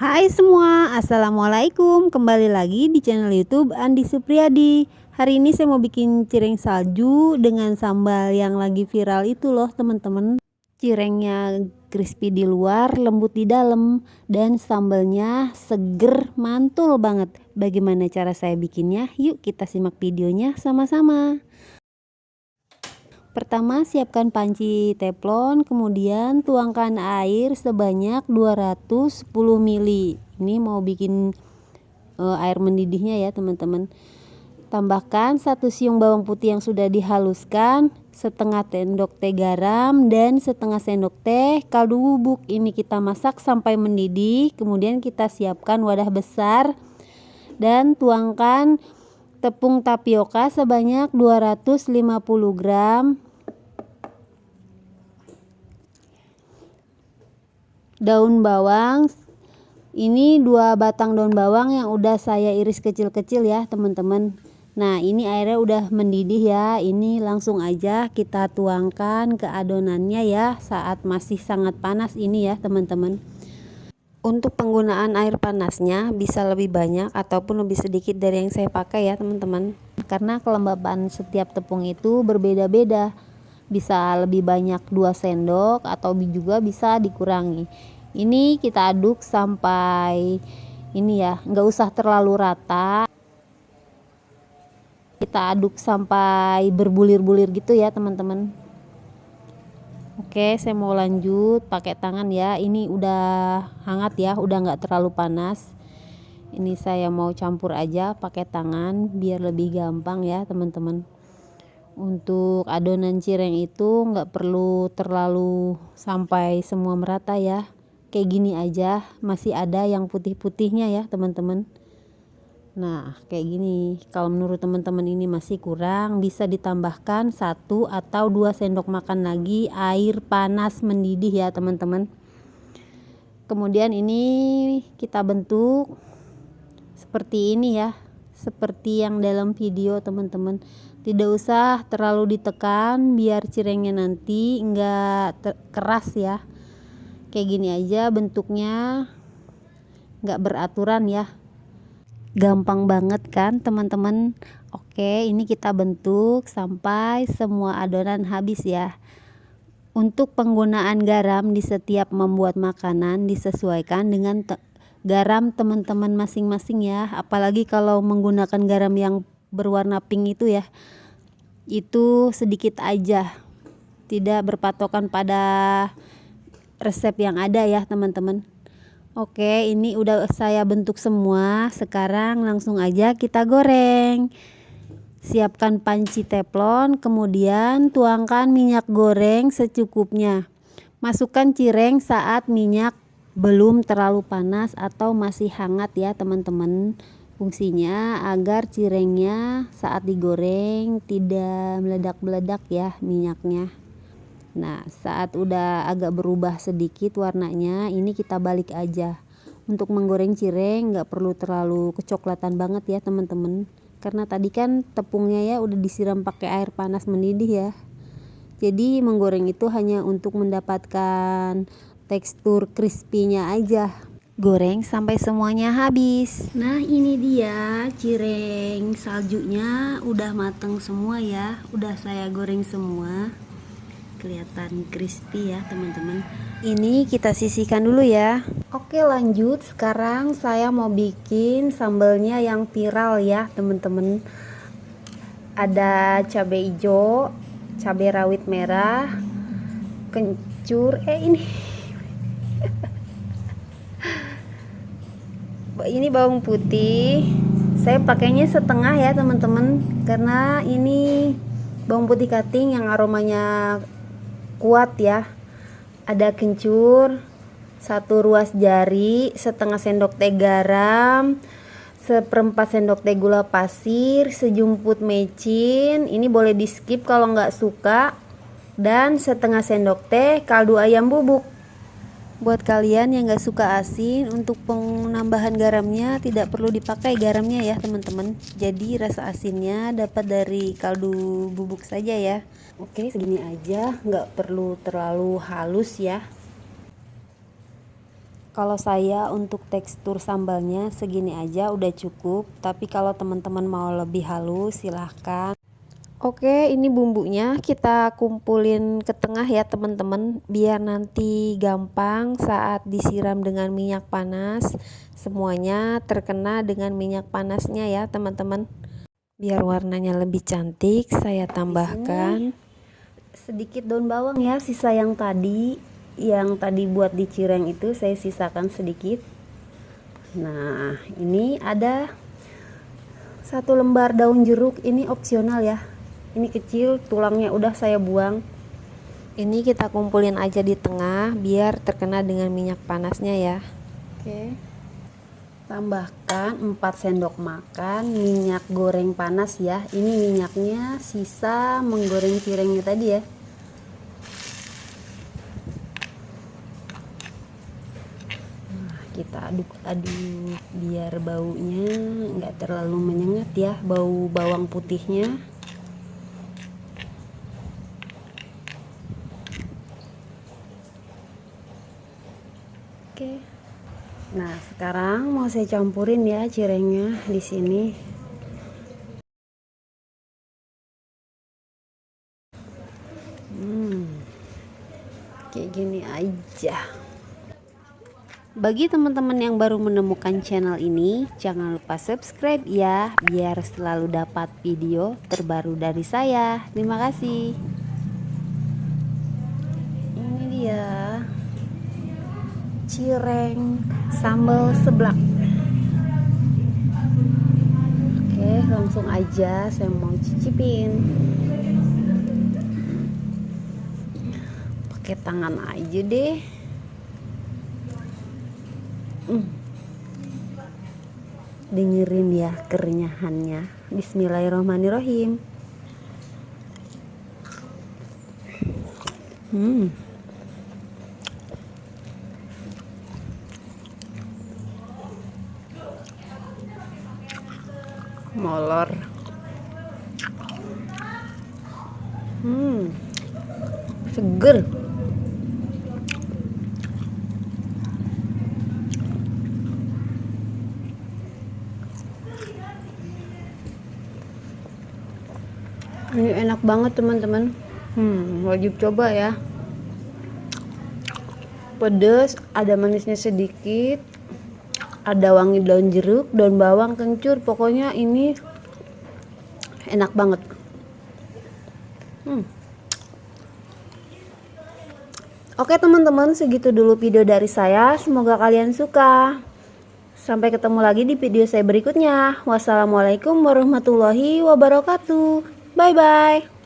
Hai semua, Assalamualaikum. Kembali lagi di channel YouTube Andi Supriyadi. Hari ini saya mau bikin cireng salju dengan sambal yang lagi viral itu loh teman-teman. Cirengnya crispy di luar, lembut di dalam, dan sambalnya seger, mantul banget. Bagaimana cara saya bikinnya? Yuk kita simak videonya sama-sama. Pertama, siapkan panci teflon, kemudian tuangkan air sebanyak 210 ml. Ini mau bikin air mendidihnya ya teman-teman. Tambahkan 1 siung bawang putih yang sudah dihaluskan, setengah sendok teh garam, dan setengah sendok teh kaldu bubuk. Ini kita masak sampai mendidih. Kemudian kita siapkan wadah besar dan tuangkan tepung tapioka sebanyak 250 gram, daun bawang, ini 2 batang daun bawang yang udah saya iris kecil-kecil ya teman-teman. Nah ini airnya udah mendidih ya, ini langsung aja kita tuangkan ke adonannya ya, saat masih sangat panas ini ya teman-teman. Untuk penggunaan air panasnya bisa lebih banyak ataupun lebih sedikit dari yang saya pakai ya teman-teman, karena kelembaban setiap tepung itu berbeda-beda. Bisa lebih banyak 2 sendok atau juga bisa dikurangi. Ini kita aduk sampai ini ya, nggak usah terlalu rata, kita aduk sampai berbulir-bulir gitu ya teman-teman. Oke, saya mau lanjut pakai tangan ya. Ini udah hangat ya, udah nggak terlalu panas. Ini saya mau campur aja pakai tangan biar lebih gampang ya teman-teman. Untuk adonan cireng itu nggak perlu terlalu sampai semua merata ya, kayak gini aja, masih ada yang putih-putihnya ya teman-teman. Nah kayak gini. Kalau menurut teman-teman ini masih kurang, bisa ditambahkan 1 atau 2 sendok makan lagi air panas mendidih ya teman-teman. Kemudian ini kita bentuk seperti ini ya, seperti yang dalam video teman-teman. Tidak usah terlalu ditekan biar cirengnya nanti enggak keras ya. Kayak gini aja bentuknya, enggak beraturan ya, gampang banget kan teman-teman. Oke, ini kita bentuk sampai semua adonan habis ya. Untuk penggunaan garam di setiap membuat makanan disesuaikan dengan garam teman-teman masing-masing ya, apalagi kalau menggunakan garam yang berwarna pink itu ya, itu sedikit aja, tidak berpatokan pada resep yang ada ya teman-teman. Oke, ini udah saya bentuk semua. Sekarang langsung aja kita goreng. Siapkan panci teflon, kemudian tuangkan minyak goreng secukupnya. Masukkan cireng saat minyak belum terlalu panas atau masih hangat ya teman-teman. Fungsinya agar cirengnya saat digoreng tidak meledak-meledak ya minyaknya. Nah saat udah agak berubah sedikit warnanya, ini kita balik aja. Untuk menggoreng cireng nggak perlu terlalu kecoklatan banget ya teman-teman, karena tadi kan tepungnya ya udah disiram pakai air panas mendidih ya. Jadi menggoreng itu hanya untuk mendapatkan tekstur crispy-nya aja. Goreng sampai semuanya habis. Nah ini dia cireng saljunya udah mateng semua ya, udah saya goreng semua. Kelihatan crispy ya teman-teman. Ini kita sisihkan dulu ya. Oke lanjut, sekarang saya mau bikin sambalnya yang viral ya teman-teman. Ada cabai hijau, cabai rawit merah, kencur, ini bawang putih. Saya pakainya setengah ya teman-teman, karena ini bawang putih cutting yang aromanya kuat ya. Ada kencur, 1 ruas jari, setengah sendok teh garam, 1/4 sendok teh gula pasir, sejumput mecin, ini boleh di skip kalau nggak suka, dan setengah sendok teh kaldu ayam bubuk. Buat kalian yang nggak suka asin, untuk penambahan garamnya tidak perlu dipakai garamnya ya teman-teman. Jadi rasa asinnya dapat dari kaldu bubuk saja ya. Oke segini aja, nggak perlu terlalu halus ya. Kalau saya untuk tekstur sambalnya segini aja udah cukup, tapi kalau teman-teman mau lebih halus silahkan. Oke, ini bumbunya kita kumpulin ke tengah ya teman-teman, biar nanti gampang saat disiram dengan minyak panas. Semuanya terkena dengan minyak panasnya ya teman-teman. Biar warnanya lebih cantik, saya tambahkan sedikit daun bawang ya, sisa yang tadi buat dicireng itu saya sisakan sedikit. Nah, ini ada 1 lembar daun jeruk, ini opsional ya. Ini kecil, tulangnya udah saya buang. Ini kita kumpulin aja di tengah biar terkena dengan minyak panasnya ya. Oke. Tambahkan 4 sendok makan minyak goreng panas ya. Ini minyaknya sisa menggoreng cirengnya tadi ya. Nah, kita aduk-aduk biar baunya nggak terlalu menyengat ya, bau bawang putihnya. Oke. Nah, sekarang mau saya campurin ya cirengnya di sini. Kayak gini aja. Bagi teman-teman yang baru menemukan channel ini, jangan lupa subscribe ya, biar selalu dapat video terbaru dari saya. Terima kasih. Ini dia cireng sambal seblak. Oke, langsung aja saya mau cicipin. Pakai tangan aja deh. Dengerin ya kerenyahannya. Bismillahirrahmanirrahim. Molor. Seger. Ini enak banget teman-teman. Wajib coba ya. Pedas, ada manisnya sedikit, ada wangi daun jeruk, daun bawang, kencur. Pokoknya ini enak banget. Oke teman-teman, segitu dulu video dari saya. Semoga kalian suka. Sampai ketemu lagi di video saya berikutnya. Wassalamualaikum warahmatullahi wabarakatuh. Bye bye.